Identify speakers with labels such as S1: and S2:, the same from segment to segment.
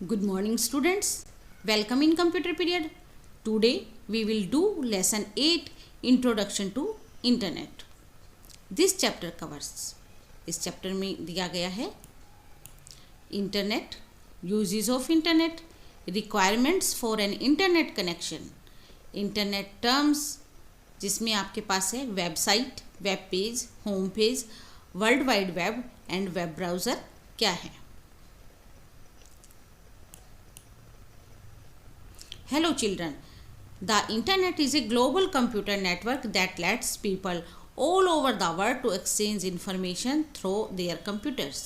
S1: Good morning, students. Welcome in computer period. Today we will do lesson 8 Introduction to Internet. This chapter covers इस chapter में दिया गया है internet, uses of internet, requirements for an internet connection, internet terms जिसमें आपके पास है website, web page, home page, world wide web and web browser क्या है. Hello children, the internet is a global computer network that lets people all over the world to exchange information through their computers.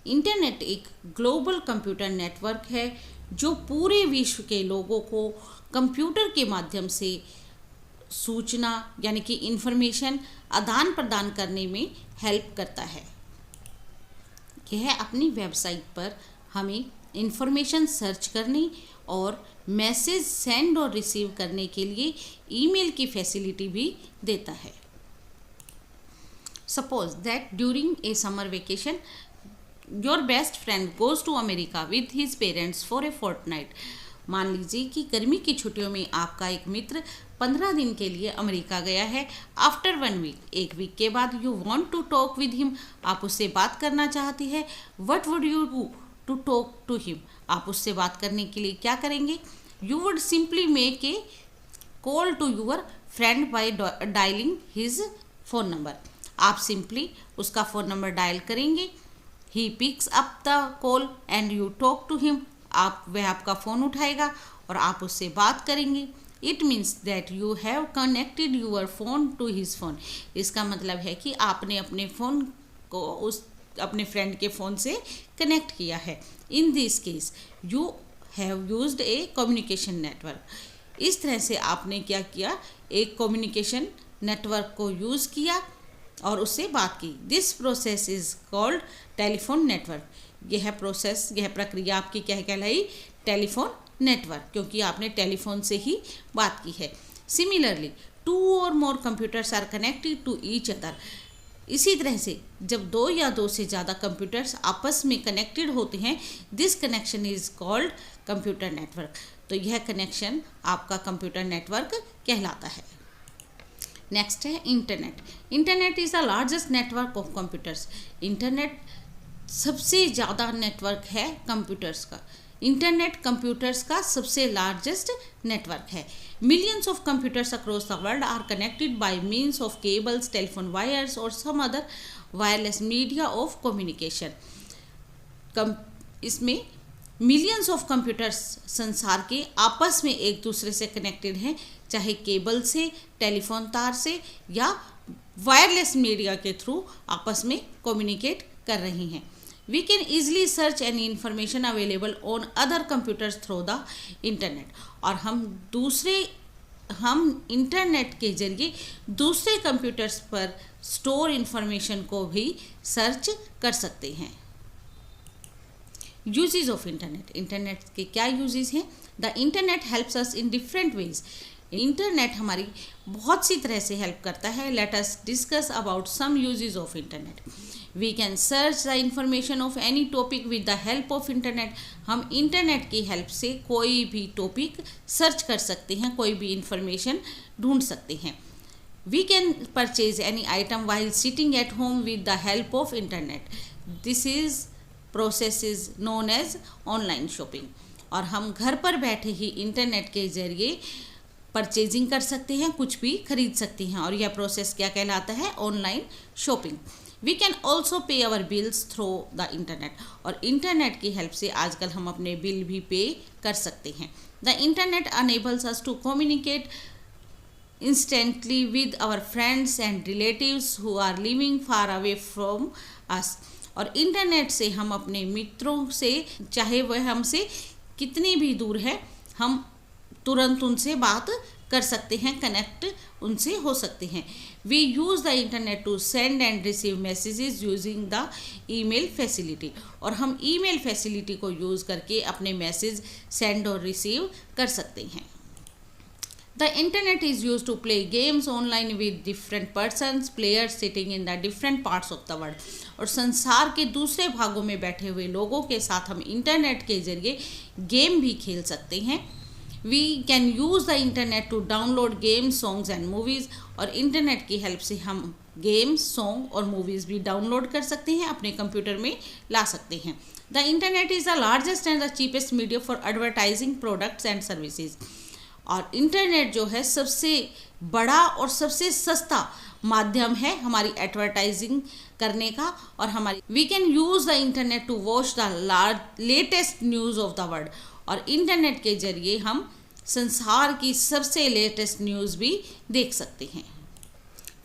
S1: Internet एक global computer network है जो पूरे विश्व के लोगों को कंप्यूटर के माध्यम से सूचना यानी कि इंफॉर्मेशन आदान प्रदान करने में हेल्प करता है. यह अपनी वेबसाइट पर हमें इंफॉर्मेशन सर्च करने और मैसेज सेंड और रिसीव करने के लिए ईमेल की फैसिलिटी भी देता है. Suppose that during a summer vacation your best friend goes to America with his parents for a fortnight. मान लीजिए कि गर्मी की छुट्टियों में आपका एक मित्र 15 दिन के लिए अमेरिका गया है. आफ्टर 1 वीक, एक वीक के बाद you want to talk with him, आप उससे बात करना चाहती है. What would you do to talk to him? आप उससे बात करने के लिए क्या करेंगे? You would simply make a call to your friend by dialing his phone number. आप सिंपली उसका फ़ोन नंबर डायल करेंगे. He picks up the call and you talk to him. वह आपका फ़ोन उठाएगा और आप उससे बात करेंगे. It means that you have connected your phone to his phone. इसका मतलब है कि आपने अपने फ़ोन को अपने फ्रेंड के फ़ोन से कनेक्ट किया है. In this case you have used A communication network. इस तरह से आपने क्या किया, एक कम्युनिकेशन नेटवर्क को यूज़ किया और उससे बात की. This process is called telephone network. यह प्रोसेस, यह प्रक्रिया आपकी क्या कहलाई? टेलीफोन नेटवर्क, क्योंकि आपने टेलीफोन से ही बात की है. सिमिलरली 2 और more computers are connected to each other. इसी तरह से जब 2 या 2 से ज़्यादा कंप्यूटर्स आपस में कनेक्टेड होते हैं, this connection is called computer network. तो यह कनेक्शन आपका कंप्यूटर नेटवर्क कहलाता है. नेक्स्ट है internet. Internet is the largest network of computers. Internet सबसे ज़्यादा नेटवर्क है कंप्यूटर्स का. इंटरनेट कंप्यूटर्स का सबसे लार्जेस्ट नेटवर्क है. Millions of computers across the world are connected by means of cables, telephone wires और some other wireless media of communication. इसमें millions of computers संसार के आपस में एक दूसरे से कनेक्टेड हैं, चाहे केबल से, टेलीफोन तार से या वायरलेस मीडिया के थ्रू आपस में कम्युनिकेट कर रही हैं. We can easily search any information available on other computers through the internet. और हम इंटरनेट के जरिए दूसरे कंप्यूटर्स पर स्टोर इंफॉर्मेशन को भी सर्च कर सकते हैं. Uses of internet. इंटरनेट के क्या यूजेस हैं? The internet helps us in different ways. Internet हमारी बहुत सी तरह से हेल्प करता है. Let us discuss about some uses of internet. We can search the information of any topic with the help of internet. हम internet की help से कोई भी टॉपिक सर्च कर सकते हैं, कोई भी इंफॉर्मेशन ढूंढ सकते हैं. We can purchase any item while sitting at home with the help of internet. This is process is known as online shopping. और हम घर पर बैठे ही इंटरनेट के जरिए परचेजिंग कर सकते हैं, कुछ भी खरीद सकते हैं, और यह प्रोसेस क्या कहलाता है? Online shopping. We can also pay our bills through the internet. और इंटरनेट की हेल्प से आजकल हम अपने बिल भी पे कर सकते हैं. The internet enables us to communicate instantly with our friends and relatives who are living far away from us. और इंटरनेट से हम अपने मित्रों से, चाहे वह हमसे कितनी भी दूर है, हम तुरंत उनसे बात कर सकते हैं, कनेक्ट उनसे हो सकते हैं. We use the internet to send and receive messages using the email facility. और हम ईमेल फैसिलिटी को यूज़ करके अपने मैसेज सेंड और रिसीव कर सकते हैं. The internet is used to play games online with different persons, players sitting in the different parts of the world. और संसार के दूसरे भागों में बैठे हुए लोगों के साथ हम इंटरनेट के जरिए गेम भी खेल सकते हैं. We can use the internet to download games, songs and movies. और इंटरनेट की हेल्प से हम गेम्स, सॉन्ग और मूवीज़ भी डाउनलोड कर सकते हैं, अपने कंप्यूटर में ला सकते हैं. The internet is the largest and the cheapest media for advertising products and services. और इंटरनेट जो है सबसे बड़ा और सबसे सस्ता माध्यम है हमारी एडवर्टाइजिंग करने का. और हमारी we can use the internet to watch the latest news of the world. और इंटरनेट के जरिए हम संसार की सबसे लेटेस्ट न्यूज़ भी देख सकते हैं.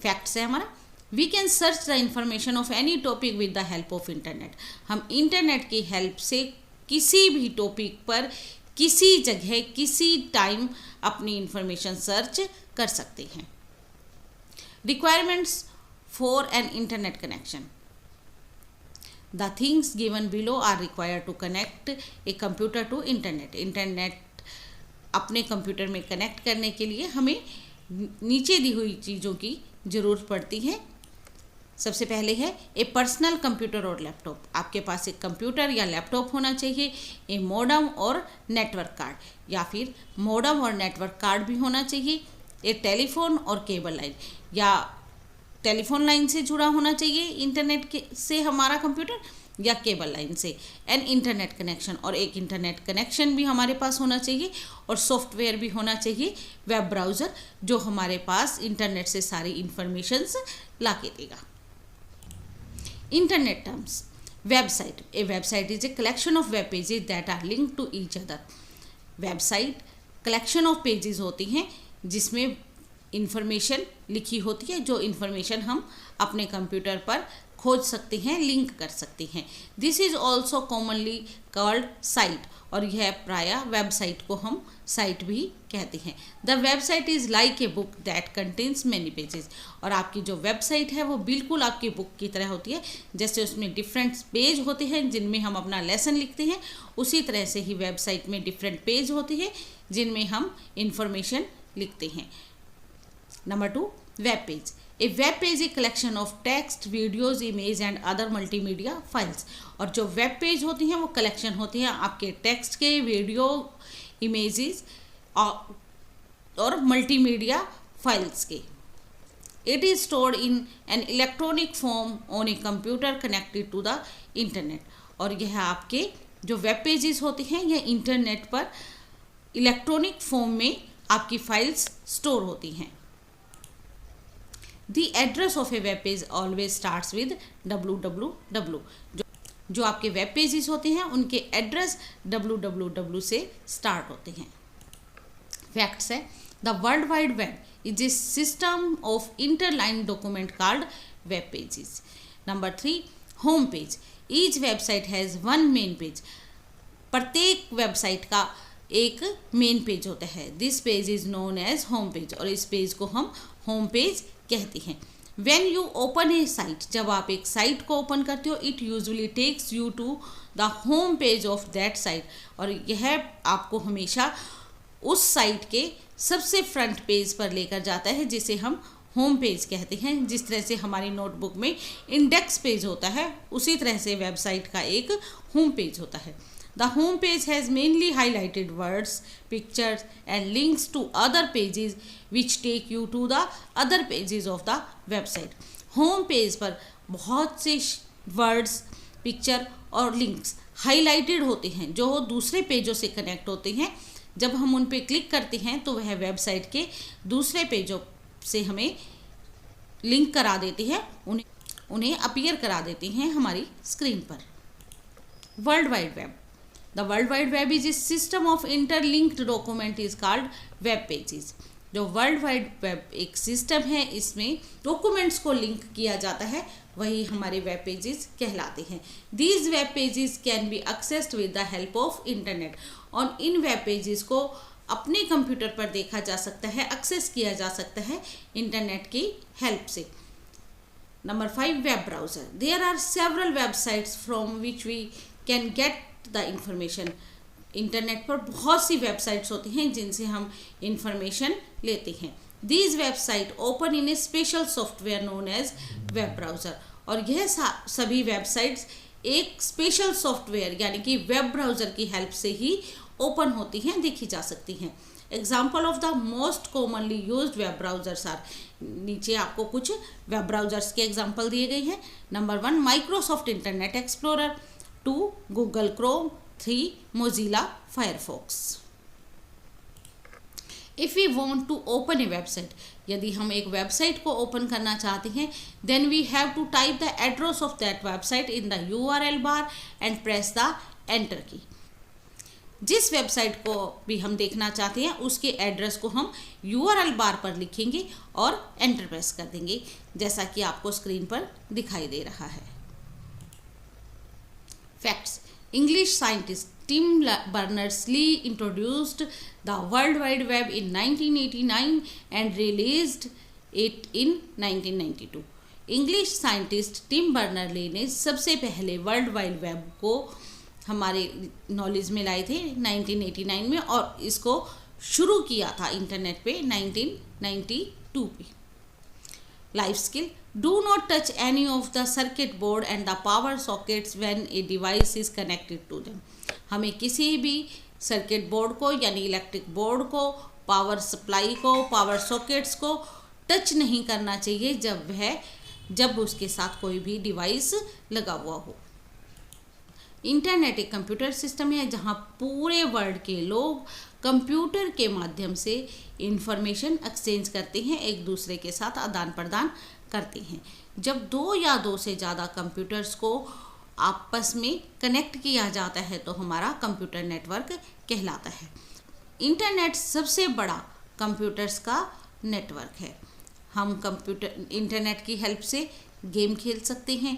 S1: फैक्ट्स है हमारा. We can search the information of any topic with the help of internet. हम इंटरनेट की हेल्प से किसी भी टॉपिक पर किसी जगह किसी टाइम अपनी इंफॉर्मेशन सर्च कर सकते हैं. Requirements for an internet connection. The things given below are required to connect a computer to internet. Internet अपने कंप्यूटर में कनेक्ट करने के लिए हमें नीचे दी हुई चीज़ों की ज़रूरत पड़ती है. सबसे पहले है ए पर्सनल कंप्यूटर और लैपटॉप. आपके पास एक कंप्यूटर या लैपटॉप होना चाहिए. ए मॉडम और नेटवर्क कार्ड, या फिर मॉडम और नेटवर्क कार्ड भी होना चाहिए. ए टेलीफोन और केबल लाइन, या टेलीफोन लाइन से जुड़ा होना चाहिए इंटरनेट के से हमारा कंप्यूटर, या केबल लाइन से. एन इंटरनेट कनेक्शन, और एक इंटरनेट कनेक्शन भी हमारे पास होना चाहिए. और सॉफ्टवेयर भी होना चाहिए, वेब ब्राउज़र, जो हमारे पास इंटरनेट से सारी इंफॉर्मेशंस ला के देगा. Internet terms. Website. A website is a collection of web pages that are linked to each other. Website collection of pages होती हैं जिसमें इंफॉर्मेशन लिखी होती है, जो इंफॉर्मेशन हम अपने कंप्यूटर पर खोज सकते हैं, लिंक कर सकते हैं. This is also commonly called site. और यह प्रायः वेबसाइट को हम साइट भी कहते हैं. The website is like a book that contains many pages. और आपकी जो वेबसाइट है वो बिल्कुल आपकी बुक की तरह होती है. जैसे उसमें डिफरेंट पेज होते हैं जिनमें हम अपना लेसन लिखते हैं, उसी तरह से ही वेबसाइट में डिफरेंट पेज होते हैं जिनमें हम इंफॉर्मेशन लिखते हैं. Number 2, web page. A web page a collection of text, videos, image and other multimedia files. और जो वेब पेज होती हैं वो कलेक्शन होती हैं आपके टेक्स्ट के, वीडियो, इमेजेस और मल्टीमीडिया फाइल्स के. It is stored in an electronic form on a computer connected to the internet. और यह आपके जो वेब पेजेस होते हैं यह इंटरनेट पर इलेक्ट्रॉनिक फॉर्म में आपकी फाइल्स स्टोर होती हैं. The address of a web page always starts with www. जो आपके वेब पेजेस होते हैं उनके एड्रेस www से स्टार्ट होते हैं. फैक्ट्स है. The world wide web is a system of interline document called web pages. Number 3, home page. Each website has one main page. प्रत्येक वेबसाइट का एक मेन पेज होता है. This page is known as home page. और इस page को हम home page कहते हैं. When you open a site, जब आप एक साइट को ओपन करते हो, it usually takes you to the home page of that site. और यह आपको हमेशा उस साइट के सबसे फ्रंट पेज पर लेकर जाता है जिसे हम होम पेज कहते हैं. जिस तरह से हमारी नोटबुक में इंडेक्स पेज होता है उसी तरह से वेबसाइट का एक होम पेज होता है. The home page has mainly highlighted words, pictures and links to other pages which take you to the other pages of the website. Home page पर बहुत से words, picture और links highlighted होते हैं जो दूसरे पेजों से कनेक्ट होते हैं. जब हम उन पे क्लिक करते हैं तो वह वेबसाइट के दूसरे पेजों से हमें लिंक करा देते हैं, उन्हें अपीयर करा देते हैं हमारी स्क्रीन पर. World wide web. The World Wide Web is a system of interlinked document is called web pages. जो वर्ल्ड वाइड वेब एक सिस्टम है, इसमें डॉक्यूमेंट्स को लिंक किया जाता है, वही हमारे वेब पेजेस कहलाते हैं. These web pages can be accessed with the help of internet. और इन वेब पेजेस को अपने कंप्यूटर पर देखा जा सकता है, एक्सेस किया जा सकता है इंटरनेट की हेल्प से. Number 5, web browser. There are several websites from which we can get the information. Internet पर बहुत सी वेबसाइट्स होती हैं जिनसे हम इंफॉर्मेशन लेते हैं। These websites open in a special software known as web browser, और यह सभी वेबसाइट्स एक स्पेशल सॉफ्टवेयर यानी कि वेब ब्राउज़र की हेल्प से ही ओपन होती हैं, देखी जा सकती हैं। Example of the most commonly used web browsers are, नीचे आपको कुछ वेब ब्राउज़र्स के एग्जाम्पल दिए गए हैं। Number 1 Microsoft Internet Explorer, 2 Google Chrome, 3 Mozilla Firefox. If we want to open a website, यदि हम एक वेबसाइट को ओपन करना चाहते हैं, then we have to type the address of that website in the URL bar and press the enter key. जिस website को भी हम देखना चाहते हैं उसके एड्रेस को हम URL बार पर लिखेंगे और एंटर प्रेस कर देंगे, जैसा कि आपको स्क्रीन पर दिखाई दे रहा है। Facts: English scientist Tim Berners Lee introduced the World Wide Web in 1989 and released it in 1992. English scientist Tim Berners Lee ने सबसे पहले वर्ल्ड वाइड वेब को हमारे नॉलेज में लाए थे 1989 में, और इसको शुरू किया था इंटरनेट पे 1992 पे। Life skill: do not touch any of the circuit board and the power sockets when a device is connected to them. हमें किसी भी सर्किट बोर्ड को यानी इलेक्ट्रिक बोर्ड को, पावर सप्लाई को, पावर सॉकेट्स को टच नहीं करना चाहिए जब उसके साथ कोई भी डिवाइस लगा हुआ हो। इंटरनेट एक कंप्यूटर सिस्टम है जहां पूरे वर्ल्ड के लोग कंप्यूटर के माध्यम से इंफॉर्मेशन एक्सचेंज करते हैं, एक दूसरे के साथ आदान प्रदान करते हैं। जब 2 या 2 से ज़्यादा कंप्यूटर्स को आपस में कनेक्ट किया जाता है तो हमारा कंप्यूटर नेटवर्क कहलाता है। इंटरनेट सबसे बड़ा कंप्यूटर्स का नेटवर्क है। हम इंटरनेट की हेल्प से गेम खेल सकते हैं,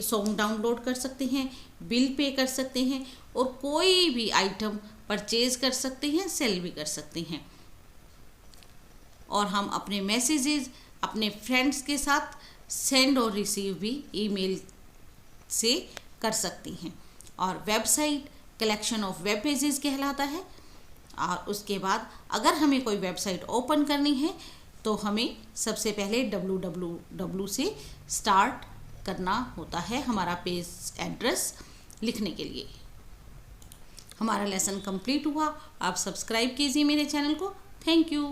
S1: सॉन्ग डाउनलोड कर सकते हैं, बिल पे कर सकते हैं और कोई भी आइटम परचेज कर सकते हैं, सेल भी कर सकते हैं। और हम अपने मैसेजेस अपने फ्रेंड्स के साथ सेंड और रिसीव भी ईमेल से कर सकते हैं। और website collection of web pages कहलाता है। और उसके बाद अगर हमें कोई वेबसाइट ओपन करनी है तो हमें सबसे पहले www से स्टार्ट करना होता है हमारा पेज एड्रेस लिखने के लिए। हमारा लेसन कंप्लीट हुआ। आप सब्सक्राइब कीजिए मेरे चैनल को। Thank you.